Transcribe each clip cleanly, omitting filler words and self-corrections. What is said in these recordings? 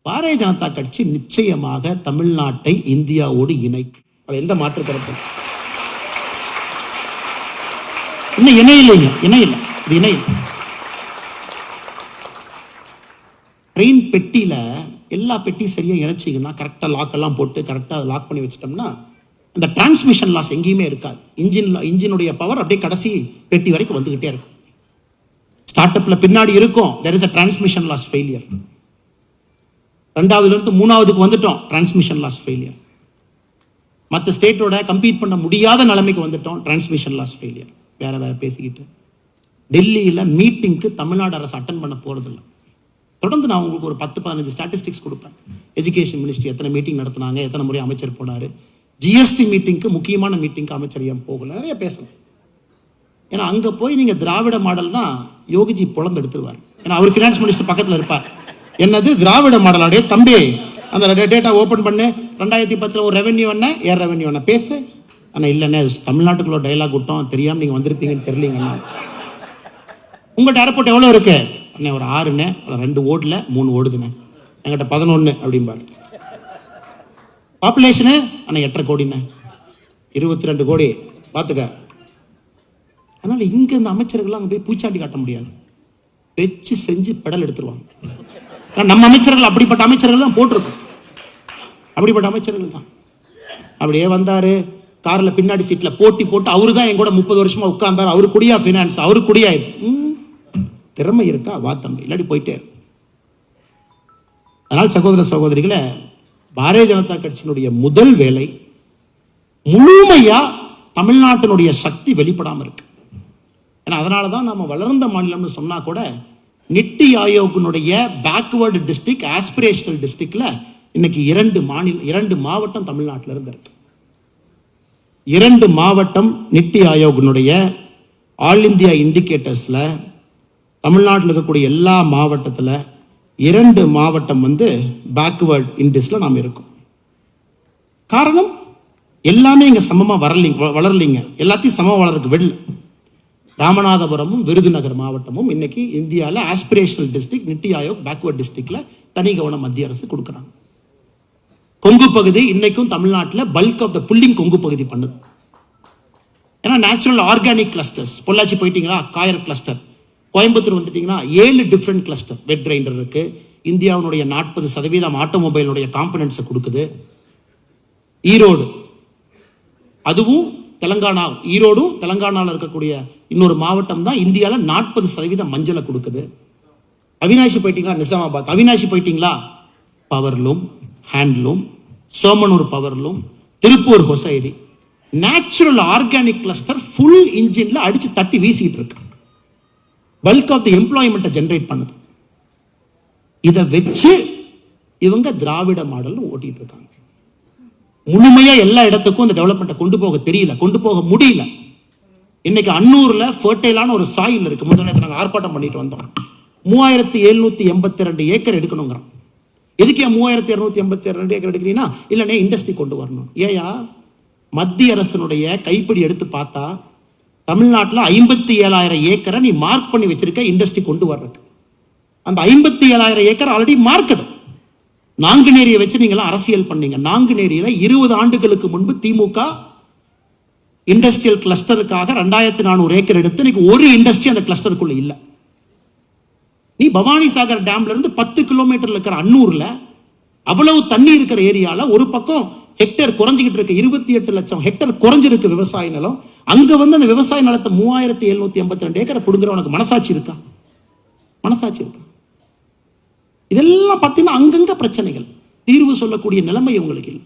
பாரதிய ஜனதா கட்சி நிச்சயமாக தமிழ்நாட்டை இந்தியாவோடு இணைக்கும். அது எந்த மாற்று கருத்து இன்னும் இணையில்லைங்க, இணையில்லை, இது இணையில்லை. ட்ரெயின் பெட்டியில எல்லா பெட்டியும் சரியா இணைச்சிங்கன்னா, கரெக்டாக லாக்கெல்லாம் போட்டு கரெக்டாக லாக் பண்ணி வச்சிட்டோம்னா இந்த டிரான்ஸ்மிஷன் லாஸ் எங்கேயுமே இருக்காது. இன்ஜினுடைய பவர் அப்படியே கடைசி பெட்டி வரைக்கும் வந்துகிட்டே இருக்கும். ஸ்டார்ட் அப்ல பின்னாடி இருக்கும், there is a transmission loss failure. ரெண்டாவதுல இருந்து மூணாவதுக்கு வந்துட்டோம், டிரான்ஸ்மிஷன் லாஸ் ஃபெயிலியர். மற்ற ஸ்டேட்டோட கம்பீட் பண்ண முடியாத நிலைமைக்கு வந்துட்டோம், டிரான்ஸ்மிஷன் லாஸ் ஃபெயிலியர். வேற வேற பேசிக்கிட்டு டெல்லியில் மீட்டிங்க்கு தமிழ்நாடு அரசு அட்டன் பண்ண போறதில்லை. தொடர்ந்து நான் உங்களுக்கு ஒரு 10-15 ஸ்டாட்டிஸ்டிக்ஸ் கொடுப்பேன். எஜுகேஷன் மினிஸ்ட்ரி எத்தனை மீட்டிங் நடத்தினாங்க, எத்தனை முறை அமைச்சர் போனாரு, ஜிஎஸ்டி மீட்டிங்க்கு முக்கியமான மீட்டிங்க்கு அமைச்சர் ஏன் போகல, நிறைய பேசலாம். ஏன்னா அங்கே போய் நீங்கள் திராவிட மாடல்னா யோகிஜி பொழந்து எடுத்துருவார். ஏன்னா அவர் ஃபினான்ஸ் மினிஸ்டர் பக்கத்தில் இருப்பார். என்னது திராவிட மாடலாடைய தம்பி, அந்த டேட்டா ஓப்பன் பண்ணு, 2010 ஒரு ரெவென்யூ என்ன, ஏர் ரெவென்யூ என்ன பேசு. ஆனால் இல்லைண்ணே தமிழ்நாட்டுக்குள்ள டைலாக் விட்டோம், தெரியாமல் நீங்கள் வந்திருப்பீங்கன்னு தெரியலீங்கண்ணா. உங்கள்கிட்ட ஏர்போர்ட் எவ்வளோ இருக்கு அண்ணே? ஒரு 6ண்ணே, 2 ஓடல 3 ஓடுதுண்ணே, என்கிட்ட 11 அப்படிம்பார். பாப்புலேஷனு அண்ணா 8.5 கோடிண்ணே, 22 கோடி பார்த்துக்க. அதனால் இங்கே இந்த அமைச்சர்கள்லாம் அங்கே போய் பூச்சாண்டி காட்ட முடியாது, வச்சு செஞ்சு பெடல் எடுத்துருவாங்க. நம்ம அமைச்சர்கள் அப்படிப்பட்ட அமைச்சர்கள் தான் போட்டிருக்கோம், அப்படிப்பட்ட அமைச்சர்கள் தான். அப்படியே வந்தார், காரில் பின்னாடி சீட்டில் போட்டி போட்டு அவரு தான் எங்கூட 30 வருஷமா உட்கார்ந்தார். அவரு குடியா ஃபினான்ஸ், அவரு குடியா இது. திறமை இருக்கா வா தம்பி, இல்லாட்டி போயிட்டே. அதனால் சகோதர சகோதரிகளை, பாரதிய ஜனதா கட்சியினுடைய முதல் வேலை முழுமையா தமிழ்நாட்டினுடைய சக்தி வெளிப்படாமல் இருக்கு. ஏன்னா அதனால தான் நம்ம வளர்ந்த மாநிலம்னு சொன்னா கூட நித்தி ஆயோக்கினுடைய பேக்வேர்டு டிஸ்ட்ரிக்ட், ஆஸ்பிரேஷனல் டிஸ்ட்ரிக்ட்ல இன்னைக்கு 2 மாவட்டம் தமிழ்நாட்டில் இருந்திருக்கு. 2 மாவட்டம் நித்தி ஆயோக்கினுடைய ஆல் இந்தியா இண்டிகேட்டர்ஸ்ல தமிழ்நாட்டில் இருக்கக்கூடிய எல்லா மாவட்டத்தில் 2 மாவட்டம் பேக்வேர்டு இண்டெக்ஸ்ல நாம் இருக்கோம். காரணம் எல்லாமே இங்க சமமா வளரலிங்க, எல்லாத்தையும் சமமா வளர்றதுக்கு விடல. ராமநாதபுரமும் விருதுநகர் மாவட்டமும் இன்னைக்கு இந்தியாவில் aspirational district, NITI Aayog backward டிஸ்ட்ரிக்ட்ல தனி கவனம் மத்திய அரசு கொடுக்குறாங்க. கொங்கு பகுதி இன்னைக்கும் தமிழ்நாட்டில் bulk of the pulling Kongu பகுதி பண்ணுது. ஏன்னா நேச்சுரல் ஆர்கானிக் கிளஸ்டர்ஸ், பொள்ளாச்சி போயிட்டீங்களா காயர் கிளஸ்டர், கோயம்புத்தூர் வந்துட்டீங்கன்னா 7 டிஃப்ரெண்ட் கிளஸ்டர் வெட் கிரைண்டர் இருக்கு. இந்தியாவினுடைய 40% ஆட்டோமொபைலுடைய காம்பனன்ட்ஸை கொடுக்குது. ஈரோடு, அதுவும் தெலங்கானா, ஈரோடும் தெலங்கானாவில் இருக்கக்கூடிய இன்னொரு மாவட்டம் தான் இந்தியாவில் 40% மஞ்சளை கொடுக்குது. அவினாசி போயிட்டீங்களா நிசாமாபாத், அவினாசி போயிட்டீங்களா powerloom, handloom, Somanur powerloom, Tiruppur hosiery. Natural organic cluster full இன்ஜின்ல அடிச்சு தட்டி வீசிட்டு இருக்கு, பல்க் ஆஃப் தி எம்ப்ளாய்மெண்ட்டை ஜென்ரேட் பண்ணுது. இதை வச்சு இவங்க திராவிட மாடல் ஓட்டிட்டு இருக்காங்க. முழுமையா எல்லா இடத்துக்கும் இந்த டெவலப்மெண்ட்டை கொண்டு போக தெரியல, கொண்டு போக முடியல. இன்னைக்கு அன்னூர்ல ஃபர்டைலான ஒரு சாயில் இருக்கு. முதல்ல நாங்கள் ஆர்ப்பாட்டம் பண்ணிட்டு வந்தோம். 3782 ஏக்கர் எடுக்கணுங்கிறோம். எதுக்கு 3282 ஏக்கர் எடுக்கிறீங்கன்னா, இல்லைண்ணே இண்டஸ்ட்ரி கொண்டு வரணும். ஏயா மத்திய அரசனுடைய கைப்பிடி எடுத்து பார்த்தா தமிழ்நாட்டில் 57,000 ஏக்கரை நீ மார்க் பண்ணி வச்சிருக்க இண்டஸ்ட்ரி கொண்டு வர்றதுக்கு. அந்த 57,000 ஏக்கர் ஆல்ரெடி மார்க்கெட். நாங்குநேரியை வச்சு நீங்களாம் அரசியல் பண்ணீங்க. நாங்குநேரியில 20 ஆண்டுகளுக்கு முன்பு திமுக இண்டஸ்ட்ரியல் கிளஸ்டருக்காக 2400 ஏக்கர் எடுத்து இன்னைக்கு ஒரு இண்டஸ்ட்ரி அந்த கிளஸ்டருக்குள்ள இல்லை. நீ பவானி சாகர் டேம்ல இருந்து 10 கிலோமீட்டர்ல இருக்கிற அன்னூர்ல அவ்வளவு தண்ணி இருக்கிற ஏரியால ஒரு பக்கம் ஹெக்டேர் குறைஞ்சிக்கிட்டு இருக்கு, 28 லட்சம் ஹெக்டேர் குறைஞ்சிருக்கு விவசாய நிலம். அங்க அந்த விவசாய நிலத்தை 3782 ஏக்கரை பிடுங்குறவனுக்கு மனசாட்சி இருக்கா? மனசாட்சி இருக்கா? இதெல்லாம் பார்த்தீங்கன்னா அங்கங்க பிரச்சனைகள், தீர்வு சொல்லக்கூடிய நிலைமை உங்களுக்கு இல்லை.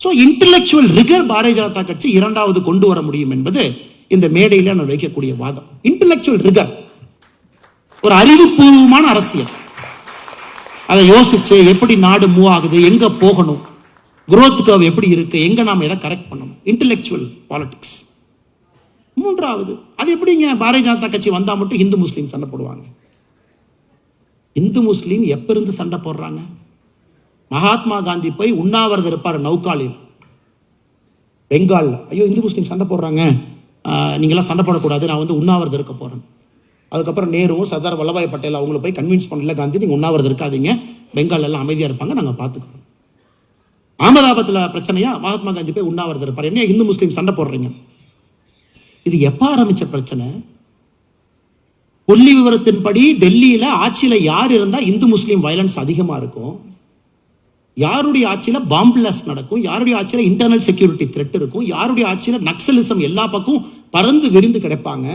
So intellectual rigger Bharatiya Janata கட்சி 2வது கொண்டு வர முடியும் என்பது இந்த மேடையில் நான் வைக்கக்கூடிய வாதம். இன்டெலெக்சுவல் ரிகர், ஒரு அறிவுபூர்வமான அரசியல், அதை யோசிச்சு எப்படி நாடு மூவ் ஆகுது, எங்க போகணும், growth curve எப்படி இருக்கு, எங்க நாம எதை கரெக்ட் பண்ணணும், இன்டெலெக்சுவல் பாலிடிக்ஸ். 3வது, அது எப்படிங்க பாரதிய ஜனதா கட்சி வந்தா மட்டும் இந்து முஸ்லீம் சண்டை போடுவாங்க? இந்து முஸ்லீம் எப்ப இருந்து சண்டை போடுறாங்க? மகாத்மா காந்தி போய் உண்ணாவிரதம் இருப்பார் நௌகாலில் பெங்கால்ல, ஐயோ இந்து முஸ்லீம் சண்டை போடுறாங்க, நீங்களாம் சண்டை போடக்கூடாது, நான் உண்ணாவிரதம் இருக்க போறேன். அதுக்கப்புறம் நேருவும் சர்தார் வல்லபாய் பட்டேல் அவங்கள போய் கன்வின்ஸ் பண்ணல, காந்தி நீங்கள் உண்ணாவிரதம் இருக்காதீங்க, பெங்கால் எல்லாம் அமைதியாக இருப்பாங்க, நாங்கள் பார்த்துக்கிறோம். அகமதாபாத்தில் பிரச்சனையா, மகாத்மா காந்தி போய் உண்ணாவிரதம் இருப்பார். என்ன இந்து முஸ்லீம் சண்டை போடுறீங்க? இது எப்போ ஆரம்பிச்ச பிரச்சனை? புள்ளி விவரத்தின்படி டெல்லியில் ஆட்சியில் யார் இருந்தால் இந்து முஸ்லீம் வயலன்ஸ் அதிகமாக இருக்கும், யாருடைய ஆட்சியில் பாம்பு பிளாஸ்ட் நடக்கும், யாருடைய ஆட்சியில் இன்டர்னல் செக்யூரிட்டி த்ரெட் இருக்கும், யாருடைய ஆட்சியில் நக்சலிசம் எல்லா பக்கம் பறந்து விரிந்து கிடைப்பாங்க,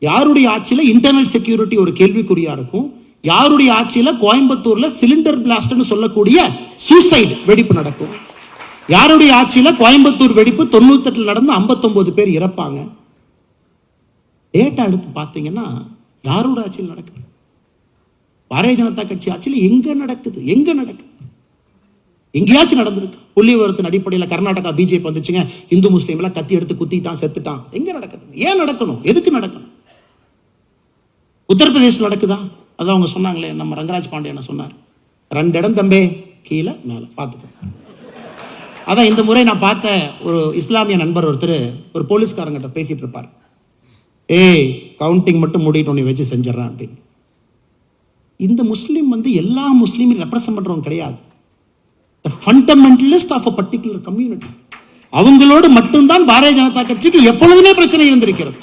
யாருடைய ஆட்சியில் இன்டர்னல் செக்யூரிட்டி ஒரு கேள்விக்குறியா இருக்கும், யாருடைய ஆட்சியில் கோயம்புத்தூர்ல சிலிண்டர் பிளாஸ்ட்னு சொல்லக்கூடிய சூசைட் வெடிப்பு நடக்கும், யாருடைய ஆட்சியில் கோயம்புத்தூர் வெடிப்பு 98 நடந்து 59 பேர் இறப்பாங்க. டேட்டா எடுத்து பார்த்தீங்கன்னா யாரோட ஆட்சியில் நடக்குது? பாரதிய ஜனதா கட்சி ஆட்சியில் எங்க நடக்குது? எங்கேயாச்சும் நடந்திருக்கு? புள்ளி விவரத்தின் அடிப்படையில் கர்நாடகா பிஜேபி வந்துச்சுங்க, இந்து முஸ்லீம் எல்லாம் கத்தி எடுத்து குத்திட்டான் செத்துட்டான். எங்க நடக்குது? ஏன் நடக்கணும்? எதுக்கு நடக்கணும்? உத்தரப்பிரதேசம் நடக்குதா? அதான் அவங்க சொன்னாங்களே, நம்ம ரங்கராஜ் பாண்டியன் சொன்னார், 2 இடம் தம்பே, கீழே மேலே பார்த்துக்கோ. அதான் இந்த முறை நான் பார்த்த ஒரு இஸ்லாமிய நண்பர் ஒருத்தர் ஒரு போலீஸ்காரங்கிட்ட பேசிட்டு இருப்பார். கவுண்டிங் மட்டும் மூடிட்டு உன்னை வச்சு செஞ்சிடறான் அப்படின்னு. இந்த முஸ்லீம் எல்லா முஸ்லீமையும் ரெப்ரசன்ட் பண்றவங்க கிடையாது. Fundamentalist of a particular community. அவங்களோடு மட்டும்தான் பாரதிய ஜனதா கட்சிக்கு எப்பொழுதுமே பிரச்சனை இருந்திருக்கிறது.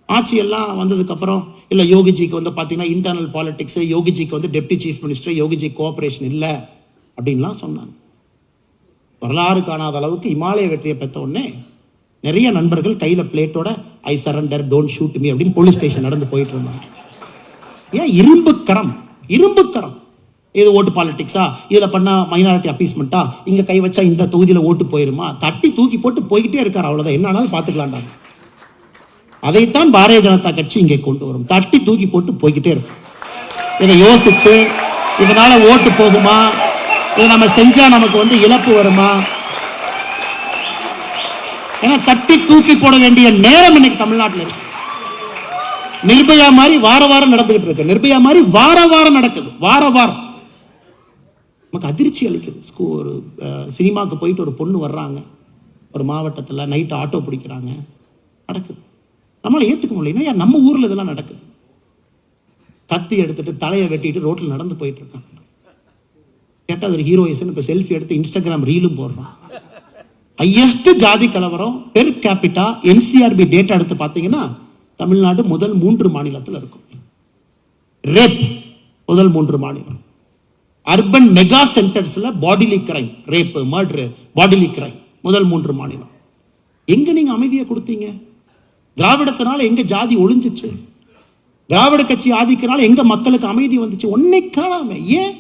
ஆட்சி எல்லாம் வந்ததுக்கு அப்புறம் இல்லை, யோகிஜிக்கு பார்த்தீங்கன்னா இன்டர்னல் பாலிடிக்ஸ், யோகிஜிக்கு deputy chief minister, Yogiji cooperation இல்லை அப்படின்லாம் சொன்னாங்க. வரலாறு காணாத அளவுக்கு இமாலய வெற்றியை பெற்ற உடனே நிறைய நண்பர்கள் கையில் பிளேட்டோட I surrender, don't shoot me அப்படின்னு போலீஸ் ஸ்டேஷன் நடந்து போயிட்டு இருந்தாங்க. ஏன்? இரும்பு கரம். இது ஓட்டு பாலிடிக்ஸா? இதில் பண்ணால் மைனாரிட்டி அப்பீஸ்மெண்ட்டா? இங்கே கை வச்சா இந்த தொகுதியில் ஓட்டு போயிருமா? தட்டி தூக்கி போட்டு போய்கிட்டே இருக்கார். அவ்வளோதான், என்ன ஆனாலும் பார்த்துக்கலாம்டா. அதைத்தான் பாரதிய ஜனதா கட்சி இங்கே கொண்டு வரும். தட்டி தூக்கி போட்டு போய்கிட்டே இருக்கும். இதை யோசிச்சு இதனால ஓட்டு போகுமா, இதை நம்ம செஞ்சா நமக்கு இழப்பு வருமா? ஏன்னா தட்டி தூக்கி போட வேண்டிய நேரம் இன்னைக்கு தமிழ்நாட்டில் இருக்கு. நிர்பயா மாதிரி வார வாரம் நடந்துகிட்டு இருக்கு. நிர்பயா மாதிரி வார வாரம் நடக்குது. வாரம் நமக்கு அதிர்ச்சி அளிக்குது. ஒரு சினிமாவுக்கு போயிட்டு ஒரு பொண்ணு வர்றாங்க, ஒரு மாவட்டத்தில் நைட்டு ஆட்டோ பிடிக்கிறாங்க, நடக்குது. நம்மளால ஏற்றுக்க முடியல. நம்ம ஊரில் இதெல்லாம் நடக்குது. கத்தி எடுத்துட்டு தலையை வெட்டிட்டு ரோட்டில் நடந்து போயிட்டு இருக்காங்க. கேட்டால் ஒரு ஹீரோயிசன் இப்போ செல்ஃபி எடுத்து இன்ஸ்டாகிராம் ரீலும் போடுறான். ஹையஸ்ட் ஜாதி கலவரம் பெர் கேபிட்டா என்சிஆர்பி டேட்டா எடுத்து பார்த்தீங்கன்னா தமிழ்நாடு முதல் 3 மாநிலத்தில் இருக்கும். ரேப் முதல் 3 மாநிலம். அர்பன் மெகா சென்டர்ஸ்ல bodily crime, rape, murder, bodily crime முதல் 3 மாநிலம். எங்க நீங்க அமைதியை கொடுத்தீங்க? திராவிடத்தினால எங்க ஜாதி ஒளிஞ்சிச்சு? திராவிட கட்சி ஆதிக்கனால எங்க மக்களுக்கு அமைதி வந்துச்சு? ஒன்னை காணாம. ஏன்?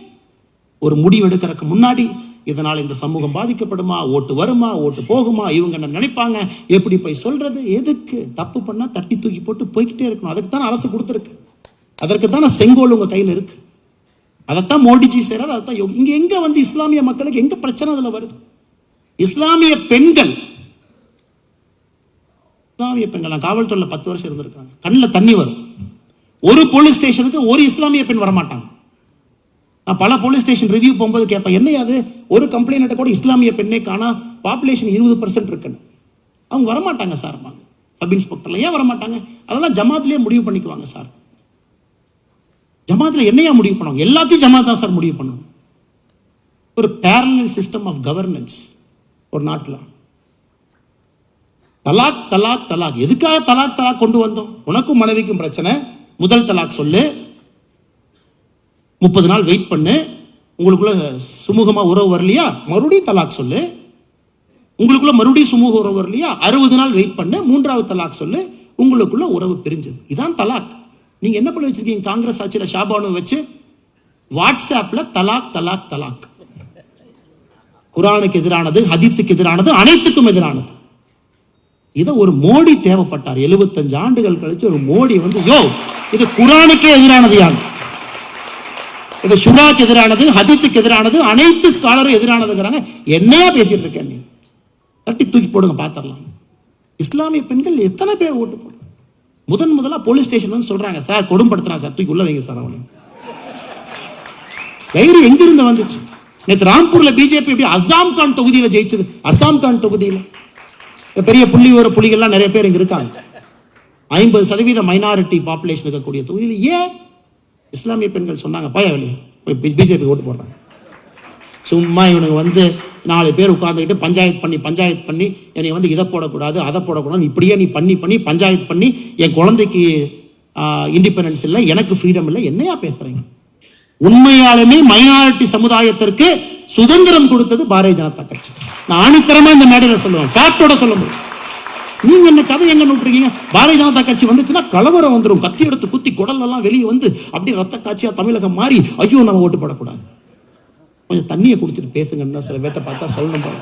ஒரு முடிவு எடுக்கிறதுக்கு முன்னாடி இதனால் இந்த சமூகம் பாதிக்கப்படுமா, ஓட்டு வருமா, ஓட்டு போகுமா, இவங்க என்ன நினைப்பாங்க, எப்படி போய் சொல்றது? எதுக்கு? தப்பு பண்ணா தட்டி தூக்கி போட்டு போய்கிட்டே இருக்கணும். அதுக்கு தான் அரசு கொடுத்துருக்கு. அதற்கு தான் செங்கோல் உங்க கையில் இருக்கு. அதைத்தான் மோடிஜி செய்றார். அதைத்தான் யோகி. இங்க எங்க இஸ்லாமிய மக்களுக்கு எங்க பிரச்சனை அதுல வருது? இஸ்லாமிய பெண்கள் நான் காவல்துறையில 10 வருஷம் இருந்திருக்காங்க. கண்ணில் தண்ணி வரும். ஒரு போலீஸ் ஸ்டேஷனுக்கு ஒரு இஸ்லாமிய பெண் வரமாட்டாங்க. நான் பல போலீஸ் ஸ்டேஷன் ரிவ்யூ போகும்போது கேட்பேன், என்ன அது ஒரு கம்ப்ளைண்ட் கூட இஸ்லாமிய பெண்ணே காணா, பாப்புலேஷன் 20% இருக்குன்னு. அவங்க வரமாட்டாங்க சார். சப் இன்ஸ்பெக்டர்ல ஏன் வரமாட்டாங்க? அதெல்லாம் ஜமாத்லயே முடிவு பண்ணிக்குவாங்க சார். ஜமாத்ல என்னையா முடிவு பண்ணுவாங்க? எல்லாத்தையும் ஜமாத் தான் சார் முடிவு பண்ணுவாங்க. ஒரு பேரலல் சிஸ்டம் ஆஃப் கவர்னன்ஸ் ஒரு நாட்டில். தலாக் தலாக் தலாக். எதுக்காக தலாக் தலாக் கொண்டு வந்தோம்? உனக்கும் மனைவிக்கும் பிரச்சனை, முதல் தலாக் சொல்லு, 30 நாள் வெயிட் பண்ணு, உங்களுக்குள்ள சுமூகமா உறவு வரலையா மறுபடியும் தலாக் சொல்லு, உங்களுக்குள்ள மறுபடியும் சுமூக உறவு வரலையா 60 நாள் வெயிட் பண்ணு, 3வது தலாக் சொல்லு, உங்களுக்குள்ள உறவு பிரிஞ்சது. இதான் தலாக். நீங்க என்ன பண்ணி வச்சிருக்கீங்க? காங்கிரஸ் ஆட்சியில ஷாபானு வச்சு வாட்ஸ்அப்ல தலாக் தலாக் தலாக். குரானுக்கு எதிரானது, ஹதீத்துக்கு எதிரானது, அனைத்துக்கும் எதிரானது. இதை ஒரு மோடி தேவைப்பட்டார். 75 ஆண்டுகள் கழிச்சு ஒரு மோடி இது குரானுக்கே எதிரானது, யார் இது ஷுராக்கு எதிரானது, ஹதீத்துக்கு எதிரானது, அனைத்து ஸ்காலரும் எதிரானதுங்கிறாங்க. என்னையா பேசிட்டு இருக்கேன்? நீ தட்டி தூக்கி போடுங்க பார்த்துடலாம். இஸ்லாமிய பெண்கள் எத்தனை பேர் ஓட்டு போடுறாங்க? முதலா போலீஸ் ஸ்டேஷன் சொல்றாங்க, சார் கொடும்படுத்துறான் சார், தூக்கி உள்ள வைங்க சார். அவனு தைரியம் எங்கிருந்து வந்துச்சு? நேற்று ராம்பூர்ல பிஜேபி எப்படி அசாம் கான் தொகுதியில் ஜெயிச்சது? அசாம் கான் தொகுதியில் பெரிய புலிகள்லாம் நிறைய பேர் இங்க இருக்காங்க. 50% மைனாரிட்டி பாப்புலேஷன் இருக்கக்கூடிய தொகுதியில் ஏன் இஸ்லாமிய பெண்கள் சொன்னாங்க, போய் வெளியே போய் பிஜேபி ஓட்டு போடுறாங்க. சும்மா இவனுக்கு வந்து 4 பேர் உட்காந்துக்கிட்டு பஞ்சாயத்து பண்ணி என்னை வந்து இதை போடக்கூடாது அதை போடக்கூடாது இப்படியே நீ பண்ணி பஞ்சாயத்து பண்ணி என் குழந்தைக்கு இண்டிபெண்டன்ஸ் இல்லை, எனக்கு ஃப்ரீடம் இல்லை, என்னையா பேசுறீங்க? உண்மையாலுமே மைனாரிட்டி சமுதாயத்திற்கு சுதந்திரம் கொடுத்தது பாரதிய ஜனதா கட்சி. நான் ஆணித்தரமா இந்த மேடையில் சொல்லுவேன், ஃபேக்டோட சொல்ல முடியும். நீங்க என்ன கதை எங்க நோட்டுறீங்க? பாரதிய ஜனதா கட்சி வந்துச்சுன்னா கலவரம் வந்துடும், கத்தி எடுத்து குத்தி குடல் எல்லாம் வெளியே வந்து அப்படி ரத்த காட்சியா தமிழகம் மாறி ஐயோ நம்ம ஓட்டு போடக்கூடாது. கொஞ்சம் தண்ணியை குடிச்சிட்டு பேசுங்கன்னு தான் சில பேர்த்த பார்த்தா சொல்லணும்.